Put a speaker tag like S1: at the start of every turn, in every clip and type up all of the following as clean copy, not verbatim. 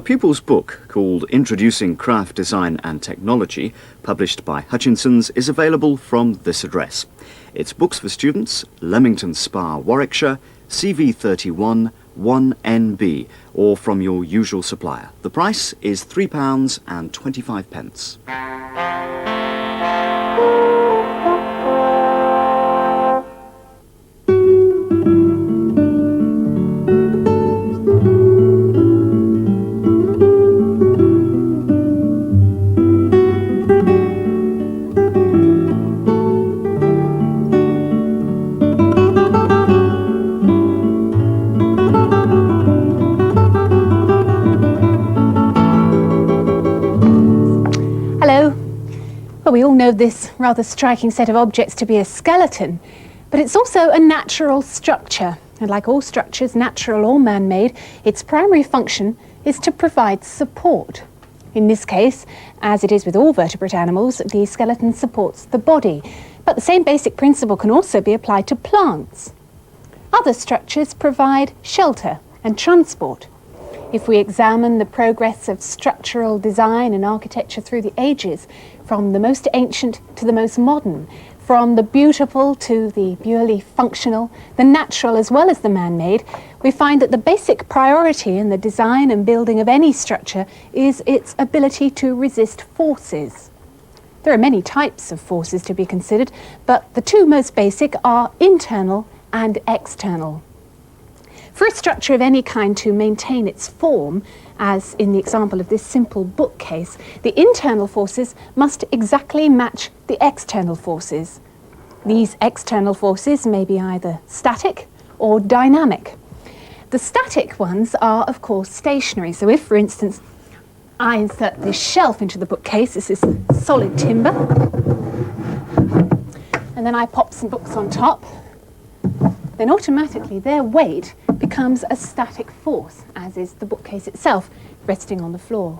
S1: pupil's book called Introducing Craft Design and Technology, published by Hutchinson's, is available from this address. It's Books for Students, Leamington Spa, Warwickshire, CV31 1NB, or from your usual supplier. The price is £3.25.
S2: Well, we all know this rather striking set of objects to be a skeleton, but it's also a natural structure. And like all structures, natural or man-made, its primary function is to provide support. In this case, as it is with all vertebrate animals, the skeleton supports the body. But the same basic principle can also be applied to plants. Other structures provide shelter and transport. If we examine the progress of structural design and architecture through the ages, from the most ancient to the most modern, from the beautiful to the purely functional, the natural as well as the man-made, we find that the basic priority in the design and building of any structure is its ability to resist forces. There are many types of forces to be considered, but the two most basic are internal and external. For a structure of any kind to maintain its form, as in the example of this simple bookcase, the internal forces must exactly match the external forces. These external forces may be either static or dynamic. The static ones are, of course, stationary. So if, for instance, I insert this shelf into the bookcase, this is solid timber, and then I pop some books on top, then automatically their weight becomes a static force, as is the bookcase itself, resting on the floor.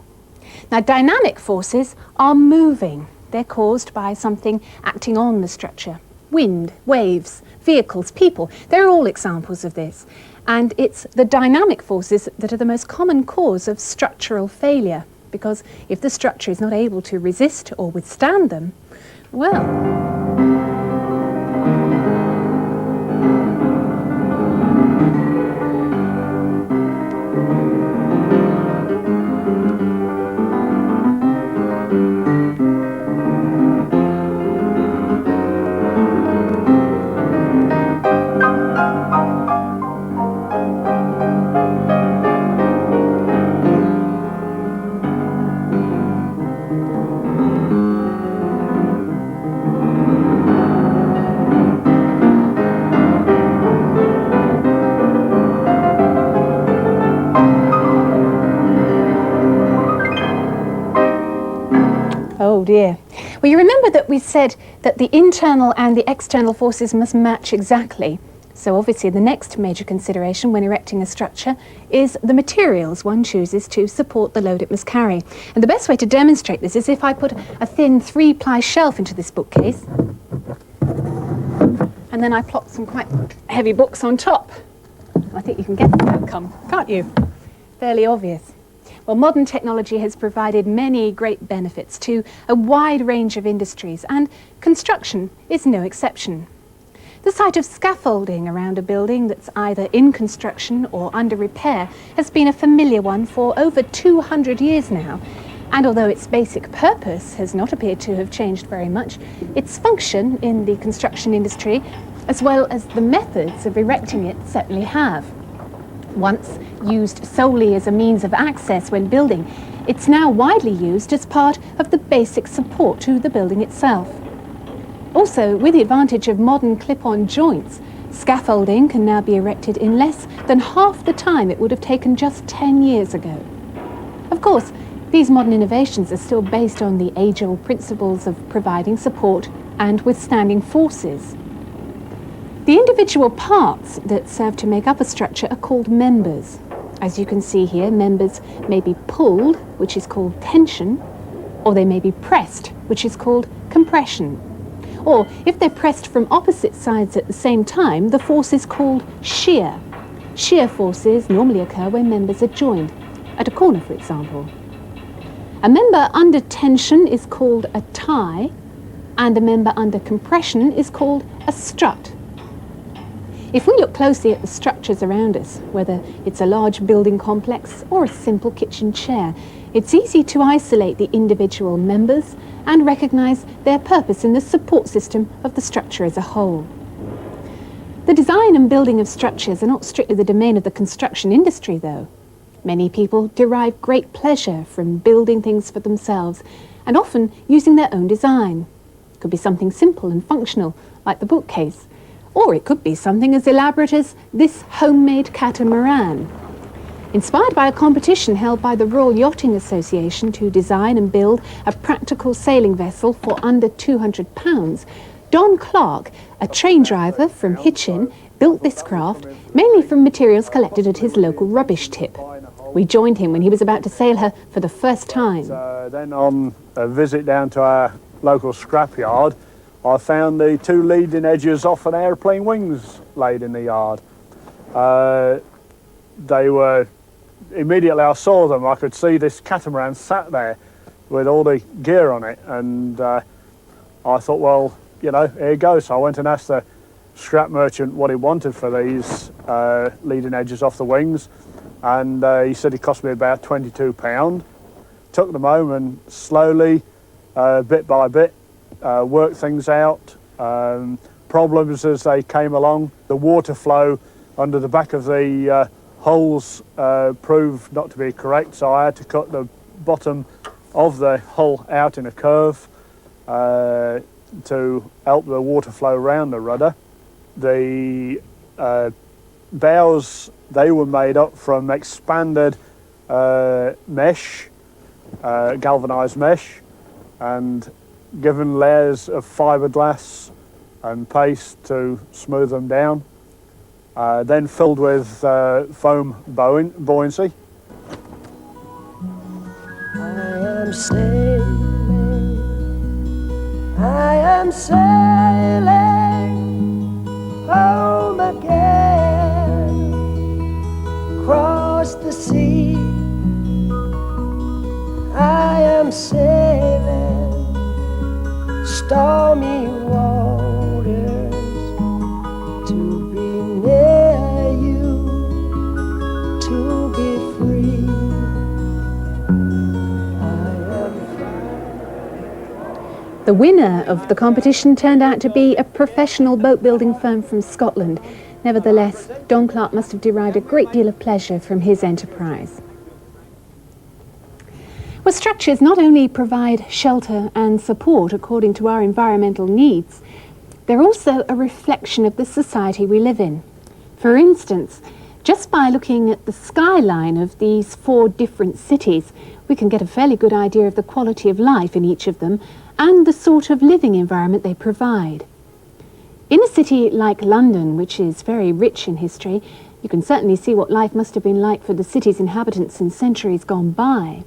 S2: Now, dynamic forces are moving. They're caused by something acting on the structure. Wind, waves, vehicles, people, they're all examples of this. And it's the dynamic forces that are the most common cause of structural failure, because if the structure is not able to resist or withstand them, well, oh dear. Well, you remember that we said that the internal and the external forces must match exactly. So obviously the next major consideration when erecting a structure is the materials one chooses to support the load it must carry. And the best way to demonstrate this is if I put a thin 3-ply shelf into this bookcase, and then I plop some quite heavy books on top. I think you can get the outcome, can't you? Fairly obvious. Well, modern technology has provided many great benefits to a wide range of industries, and construction is no exception. The sight of scaffolding around a building that's either in construction or under repair has been a familiar one for over 200 years now, and although its basic purpose has not appeared to have changed very much, its function in the construction industry, as well as the methods of erecting it, certainly have. Once used solely as a means of access when building, it's now widely used as part of the basic support to the building itself. Also, with the advantage of modern clip-on joints, scaffolding can now be erected in less than half the time it would have taken just 10 years ago. Of course, these modern innovations are still based on the age-old principles of providing support and withstanding forces. The individual parts that serve to make up a structure are called members. As you can see here, members may be pulled, which is called tension, or they may be pressed, which is called compression. Or if they're pressed from opposite sides at the same time, the force is called shear. Shear forces normally occur when members are joined. at a corner, for example. A member under tension is called a tie, and a member under compression is called a strut. If we look closely at the structures around us, whether it's a large building complex or a simple kitchen chair, it's easy to isolate the individual members and recognise their purpose in the support system of the structure as a whole. The design and building of structures are not strictly the domain of the construction industry, though. Many people derive great pleasure from building things for themselves and often using their own design. It could be something simple and functional, like the bookcase, or it could be something as elaborate as this homemade catamaran. Inspired by a competition held by the Royal Yachting Association to design and build a practical sailing vessel for under £200, Don Clark, a train driver from Hitchin, built this craft mainly from materials collected at his local rubbish tip. We joined him when he was about to sail her for the first time.
S3: Then on a visit down to our local scrapyard, I found the two leading edges off an airplane wings laid in the yard. They were, immediately I saw them, I could see this catamaran sat there with all the gear on it, and I thought, well, you know, here you go. So I went and asked the scrap merchant what he wanted for these leading edges off the wings, and he said it cost me about £22. Took them home and slowly, bit by bit, worked things out. Problems as they came along. The water flow under the back of the hulls proved not to be correct, so I had to cut the bottom of the hull out in a curve to help the water flow around the rudder. The bows, they were made up from expanded mesh, galvanised mesh, and given layers of fiberglass and paste to smooth them down, then filled with foam buoyancy.
S4: I am sailing home again, across the sea. I am sailing stormy waters to be near you, to be free.
S2: The winner of the competition turned out to be a professional boat building firm from Scotland. Nevertheless, Don Clark must have derived a great deal of pleasure from his enterprise. Well, structures not only provide shelter and support according to our environmental needs, they're also a reflection of the society we live in. For instance, just by looking at the skyline of these 4 different cities, we can get a fairly good idea of the quality of life in each of them and the sort of living environment they provide. In a city like London, which is very rich in history, you can certainly see what life must have been like for the city's inhabitants in centuries gone by.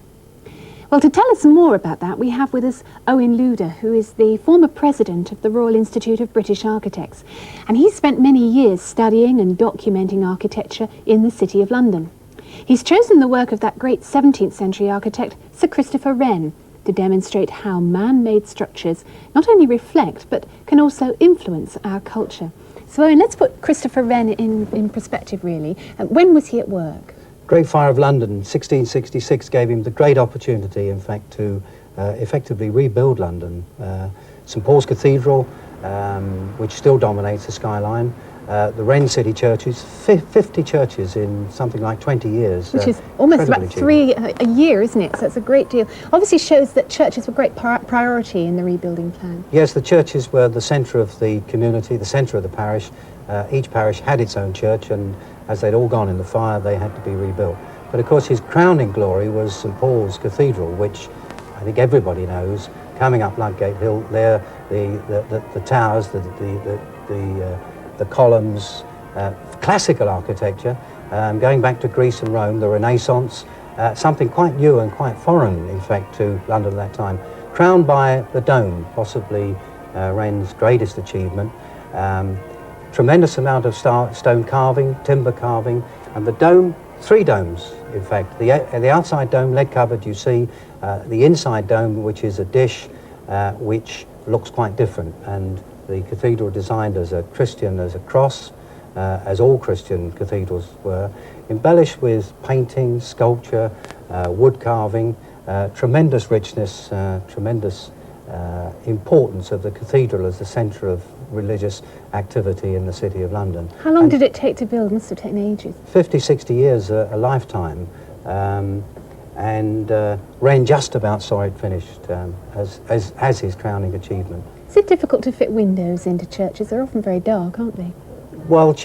S2: Well, to tell us more about that, we have with us Owen Luder, who is the former president of the Royal Institute of British Architects, and he's spent many years studying and documenting architecture in the City of London. He's chosen the work of that great 17th century architect, Sir Christopher Wren, to demonstrate how man-made structures not only reflect but can also influence our culture. So Owen, let's put Christopher Wren in perspective really. When was he at work?
S5: Great Fire of London, 1666, gave him the great opportunity, in fact, to effectively rebuild London. St Paul's Cathedral, which still dominates the skyline, the Wren City churches, 50 churches in something like 20 years.
S2: Which is almost about 3 a year, isn't it? So it's a great deal. Obviously shows that churches were great priority in the rebuilding plan.
S5: Yes, the churches were the centre of the community, the centre of the parish. Each parish had its own church, and as they'd all gone in the fire, they had to be rebuilt. But of course his crowning glory was St Paul's Cathedral, which I think everybody knows, coming up Ludgate Hill there, the towers, the columns, classical architecture, going back to Greece and Rome, the Renaissance, something quite new and quite foreign, in fact, to London at that time, crowned by the dome, possibly Wren's greatest achievement. Tremendous amount of stone carving, timber carving, and the dome, 3 domes in fact. The outside dome, lead covered, you see the inside dome, which is a dish which looks quite different, and the cathedral designed as a Christian, as a cross, as all Christian cathedrals were, embellished with painting, sculpture, wood carving, tremendous richness, tremendous importance of the cathedral as the centre of religious activity in the City of London.
S2: How long did it take to build? Must have taken ages.
S5: 50, 60 years, a lifetime. And Wren just about saw it finished as his crowning achievement.
S2: Is it difficult to fit windows into churches? They're often very dark, aren't they?
S5: Well,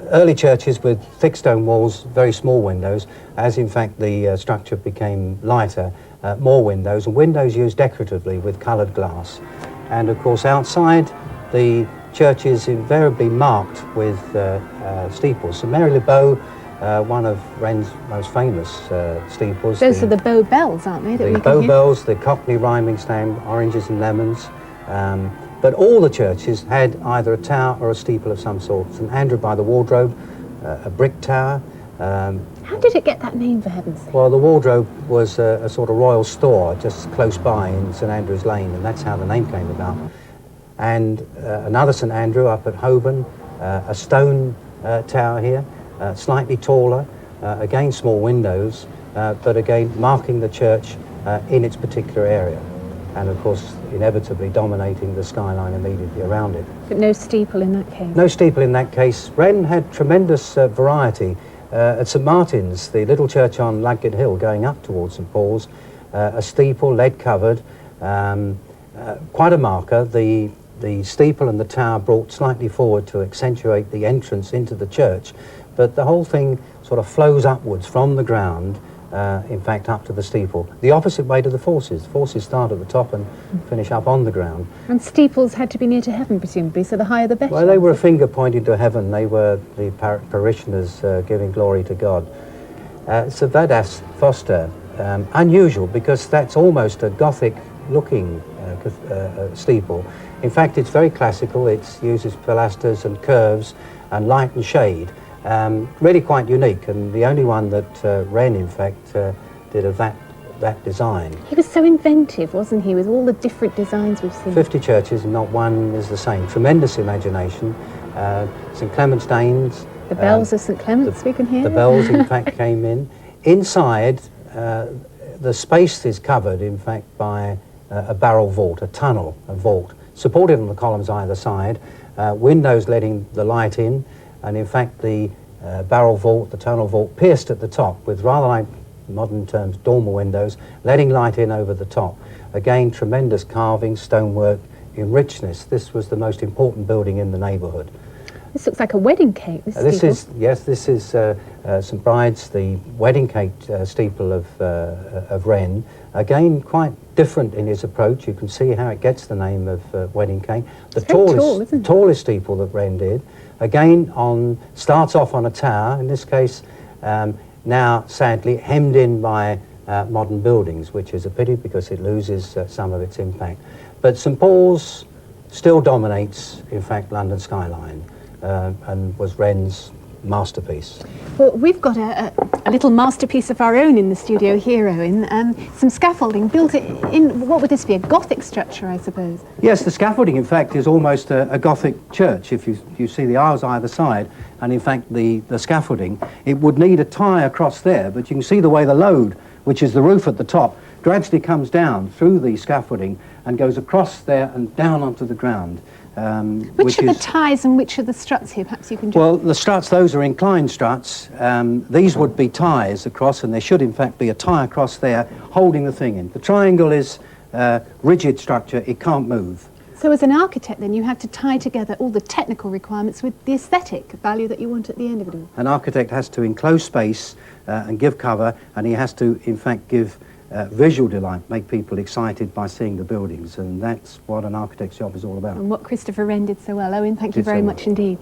S5: early churches with thick stone walls, very small windows, as in fact the structure became lighter, more windows, and windows used decoratively with coloured glass. And of course outside, the church is invariably marked with steeples. So Mary Le Beau, one of Wren's most famous steeples.
S2: Those are the Bow bells, aren't they?
S5: The Bow bells, the Cockney rhyming stand, oranges and lemons. But all the churches had either a tower or a steeple of some sort. St Andrew by the Wardrobe, a brick tower.
S2: How did it get that name, for heaven's sake?
S5: Well, the Wardrobe was a sort of royal store just close by in St Andrew's Lane, and that's how the name came about. And another St Andrew up at Holborn, a stone tower here, slightly taller, again small windows, but again marking the church in its particular area. And of course inevitably dominating the skyline immediately around it.
S2: But no steeple in that case?
S5: No steeple in that case. Wren had tremendous variety. At St Martin's, the little church on Ludgate Hill going up towards St Paul's, a steeple, lead covered, quite a marker. The steeple and the tower brought slightly forward to accentuate the entrance into the church, but the whole thing sort of flows upwards from the ground, in fact up to the steeple. The opposite way to the forces. The forces start at the top and finish up on the ground. And
S2: steeples had to be near to heaven, presumably, so the higher the better.
S5: Well, they were a finger pointing to heaven. They were the parishioners giving glory to God. So Vadas Foster, unusual because that's almost a Gothic-looking steeple. In fact, it's very classical. It uses pilasters and curves and light and shade. Really quite unique, and the only one that Wren, in fact, did of that design.
S2: He was so inventive, wasn't he, with all the different designs we've seen?
S5: 50 churches, and not one is the same. Tremendous imagination. St Clement's Danes.
S2: The bells of St Clement's, we can hear.
S5: The bells, in fact, came in. Inside, the space is covered, in fact, by a barrel vault, a tunnel, a vault, supported on the columns either side, windows letting the light in, and in fact the barrel vault, the tunnel vault, pierced at the top with rather like modern terms dormer windows, letting light in over the top. Again, tremendous carving, stonework in richness. This was the most important building in the neighbourhood.
S2: This looks like a wedding cake, this
S5: is St Bride's, the wedding cake steeple of Wren. Again, quite different in his approach. You can see how it gets the name of wedding cake. The tallest steeple that Wren did. Again, starts off on a tower, in this case, now sadly hemmed in by modern buildings, which is a pity because it loses some of its impact. But St Paul's still dominates, in fact, London skyline. And was Wren's masterpiece.
S2: Well, we've got a little masterpiece of our own in the studio here, Owen. Some scaffolding built in, what would this be, a Gothic structure, I suppose?
S5: Yes, the scaffolding, in fact, is almost a Gothic church. If you see the aisles either side, and in fact the scaffolding, it would need a tie across there, but you can see the way the load, which is the roof at the top, gradually comes down through the scaffolding and goes across there and down onto the ground.
S2: Which are the ties and which are the struts here? Perhaps you can just...
S5: Well, the struts, those are inclined struts. These would be ties across, and there should in fact be a tie across there holding the thing in. The triangle is rigid structure, it can't move.
S2: So as an architect then you have to tie together all the technical requirements with the aesthetic value that you want at the end of it all.
S5: An architect has to enclose space and give cover, and he has to in fact give visual delight, make people excited by seeing the buildings, and that's what an architect's job is all about.
S2: And what Christopher Wren did so well. Owen, thank you very much indeed.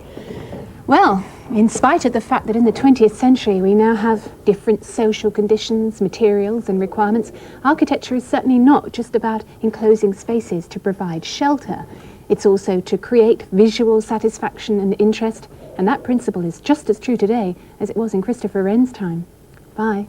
S2: Well, in spite of the fact that in the 20th century we now have different social conditions, materials and requirements, architecture is certainly not just about enclosing spaces to provide shelter. It's also to create visual satisfaction and interest, and that principle is just as true today as it was in Christopher Wren's time. Bye.